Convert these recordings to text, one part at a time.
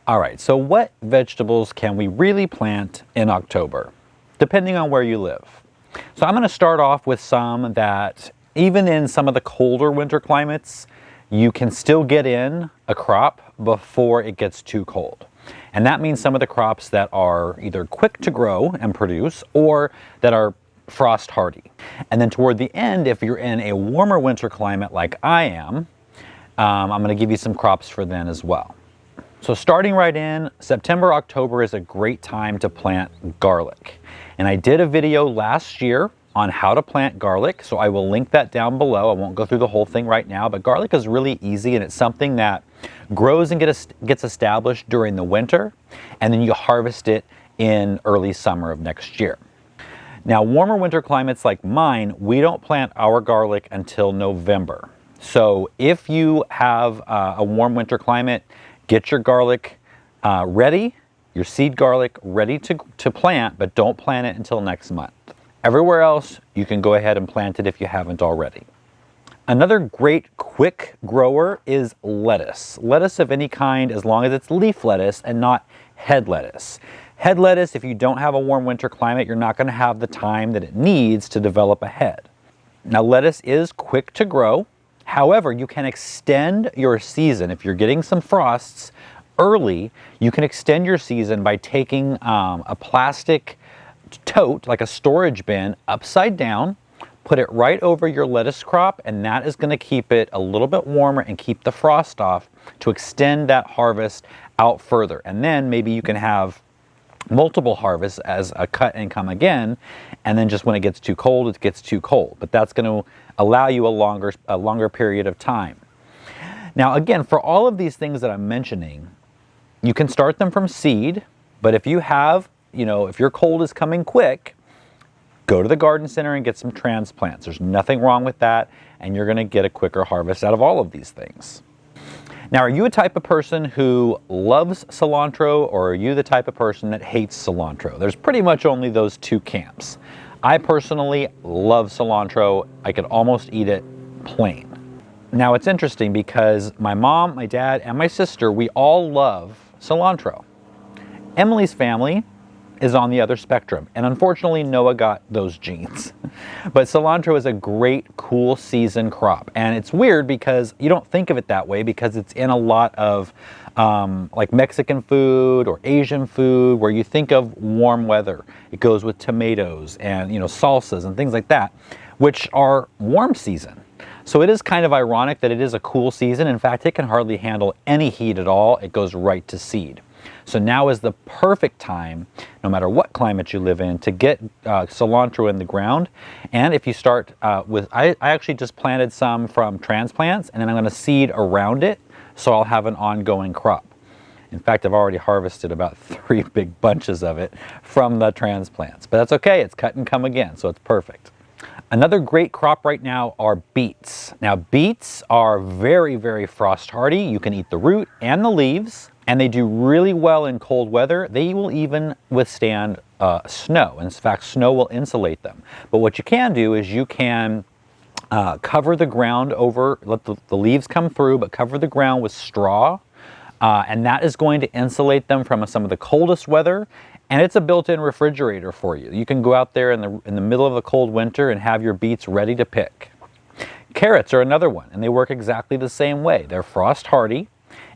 All right, so what vegetables can we really plant in October, depending on where you live? So I'm going to start off with some that, even in some of the colder winter climates, you can still get in a crop before it gets too cold. And that means some of the crops that are either quick to grow and produce or that are frost hardy. And then toward the end, if you're in a warmer winter climate like I am, I'm going to give you some crops for then as well. So starting right in, September, October is a great time to plant garlic. And I did a video last year on how to plant garlic, so I will link that down below. I won't go through the whole thing right now, but garlic is really easy, and it's something that grows and gets established during the winter, and then you harvest it in early summer of next year. Now, warmer winter climates like mine, we don't plant our garlic until November. So if you have a warm winter climate, get your garlic ready, your seed garlic ready to plant, but don't plant it until next month. Everywhere else, you can go ahead and plant it if you haven't already. Another great quick grower is lettuce. Lettuce of any kind, as long as it's leaf lettuce and not head lettuce. Head lettuce, if you don't have a warm winter climate, you're not going to have the time that it needs to develop a head. Now, lettuce is quick to grow. However, you can extend your season. If you're getting some frosts early, you can extend your season by taking a plastic tote, like a storage bin, upside down, put it right over your lettuce crop, and that is going to keep it a little bit warmer and keep the frost off to extend that harvest out further. And then maybe you can have multiple harvests as a cut and come again, and then just when it gets too cold, it gets too cold. But that's going to allow you a longer period of time. Now again, for all of these things that I'm mentioning, you can start them from seed, but if you have, if your cold is coming quick, go to the garden center and get some transplants. There's nothing wrong with that, and you're going to get a quicker harvest out of all of these things. Now, are you a type of person who loves cilantro, or are you the type of person that hates cilantro? There's pretty much only those two camps. I personally love cilantro. I could almost eat it plain. Now, it's interesting because my mom, my dad, and my sister, we all love cilantro. Emily's family is on the other spectrum, and unfortunately Noah got those genes. But cilantro is a great cool season crop, and it's weird because you don't think of it that way because it's in a lot of like Mexican food or Asian food where you think of warm weather. It goes with tomatoes and salsas and things like that, which are warm season. So it is kind of ironic that it is a cool season. In fact, it can hardly handle any heat at all. It goes right to seed. So now is the perfect time, no matter what climate you live in, to get cilantro in the ground. And if you start I actually just planted some from transplants, and then I'm going to seed around it, so I'll have an ongoing crop. In fact, I've already harvested about 3 big bunches of it from the transplants. But that's okay, it's cut and come again, so it's perfect. Another great crop right now are beets. Now, beets are very, very frost hardy. You can eat the root and the leaves, and they do really well in cold weather. They will even withstand snow. In fact, snow will insulate them. But what you can do is you can cover the ground over, let the leaves come through, but cover the ground with straw, and that is going to insulate them from some of the coldest weather. And it's a built-in refrigerator for you. You can go out there in the middle of a cold winter and have your beets ready to pick. Carrots are another one, and they work exactly the same way. They're frost hardy,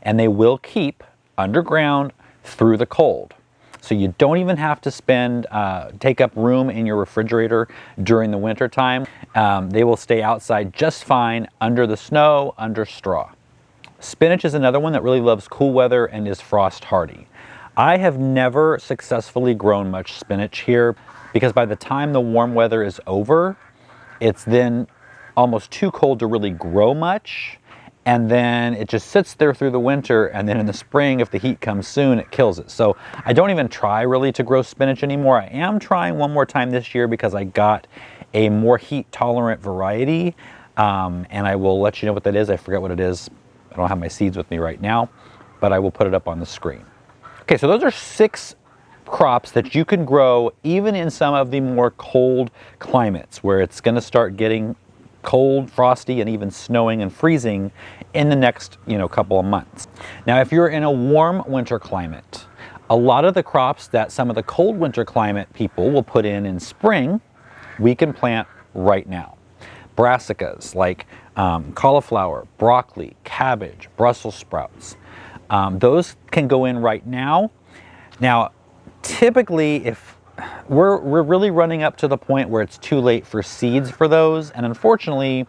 and they will keep underground through the cold. So you don't even have to take up room in your refrigerator during the winter time. They will stay outside just fine under the snow, under straw. Spinach is another one that really loves cool weather and is frost hardy. I have never successfully grown much spinach here because by the time the warm weather is over, it's then almost too cold to really grow much. And then it just sits there through the winter, and then in the spring, if the heat comes soon, it kills it. So I don't even try really to grow spinach anymore. I am trying one more time this year because I got a more heat tolerant variety, and I will let you know what that is. I forget what it is. I don't have my seeds with me right now, but I will put it up on the screen. Okay, so those are 6 crops that you can grow even in some of the more cold climates where it's going to start getting cold, frosty, and even snowing and freezing in the next, couple of months. Now, if you're in a warm winter climate, a lot of the crops that some of the cold winter climate people will put in spring, we can plant right now. Brassicas like cauliflower, broccoli, cabbage, Brussels sprouts. Those can go in right now. Now, typically, if we're really running up to the point where it's too late for seeds for those, and unfortunately,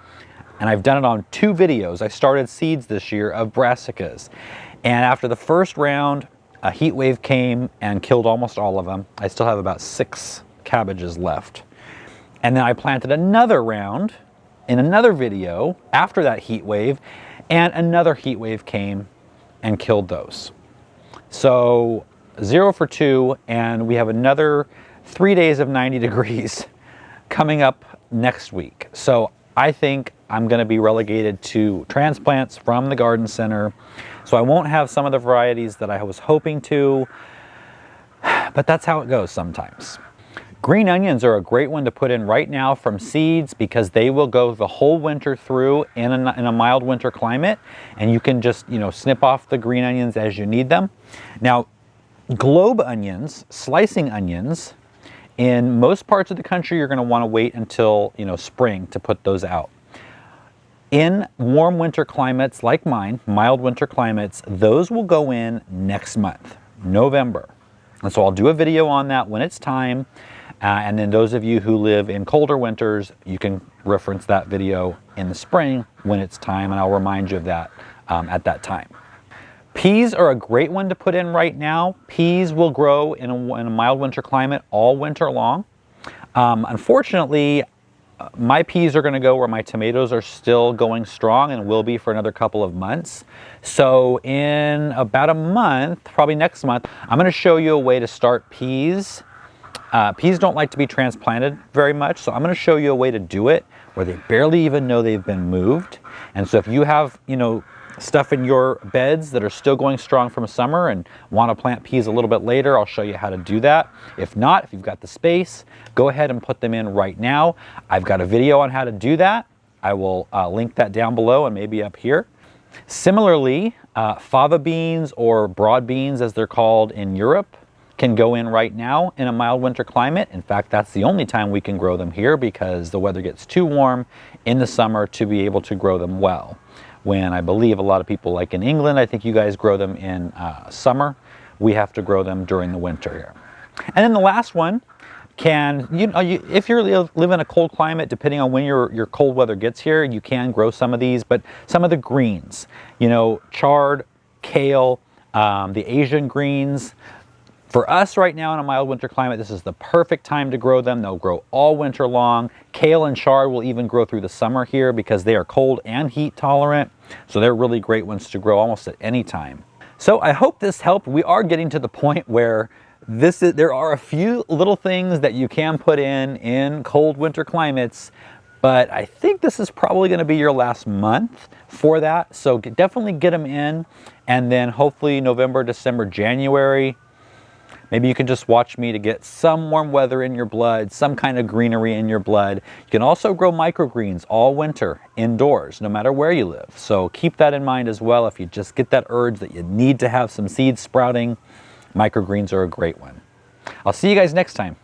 and I've done it on 2 videos, I started seeds this year of brassicas. And after the first round, a heat wave came and killed almost all of them. I still have about 6 cabbages left. And then I planted another round in another video after that heat wave, and another heat wave came and killed those. So 0 for 2, and we have another 3 days of 90 degrees coming up next week. So I think I'm going to be relegated to transplants from the garden center. So I won't have some of the varieties that I was hoping to, but that's how it goes sometimes. Green onions are a great one to put in right now from seeds because they will go the whole winter through in a mild winter climate, and you can just, snip off the green onions as you need them. Now, globe onions, slicing onions, in most parts of the country, you're going to want to wait until, spring to put those out. In warm winter climates like mine, mild winter climates, those will go in next month, November. And so I'll do a video on that when it's time. And then those of you who live in colder winters, you can reference that video in the spring when it's time, and I'll remind you of that at that time. Peas are a great one to put in right now. Peas will grow in a mild winter climate all winter long. Unfortunately, my peas are going to go where my tomatoes are still going strong and will be for another couple of months. So in about a month, probably next month, I'm going to show you a way to start peas. Peas don't like to be transplanted very much, so I'm going to show you a way to do it where they barely even know they've been moved. And so if you have, stuff in your beds that are still going strong from summer and want to plant peas a little bit later, I'll show you how to do that. If not, if you've got the space, go ahead and put them in right now. I've got a video on how to do that. I will link that down below and maybe up here. Similarly, fava beans, or broad beans as they're called in Europe, can go in right now in a mild winter climate. In fact, that's the only time we can grow them here because the weather gets too warm in the summer to be able to grow them well. When I believe a lot of people, like in England, I think you guys grow them in summer. We have to grow them during the winter here. And then the last one, if you live in a cold climate, depending on when your cold weather gets here, you can grow some of these, but some of the greens, chard, kale, the Asian greens. For us right now in a mild winter climate, this is the perfect time to grow them. They'll grow all winter long. Kale and chard will even grow through the summer here because they are cold and heat tolerant. So they're really great ones to grow almost at any time. So I hope this helped. We are getting to the point where there are a few little things that you can put in cold winter climates, but I think this is probably going to be your last month for that. So definitely get them in, and then hopefully November, December, January, maybe you can just watch me to get some warm weather in your blood, some kind of greenery in your blood. You can also grow microgreens all winter indoors, no matter where you live. So keep that in mind as well. If you just get that urge that you need to have some seeds sprouting, microgreens are a great one. I'll see you guys next time.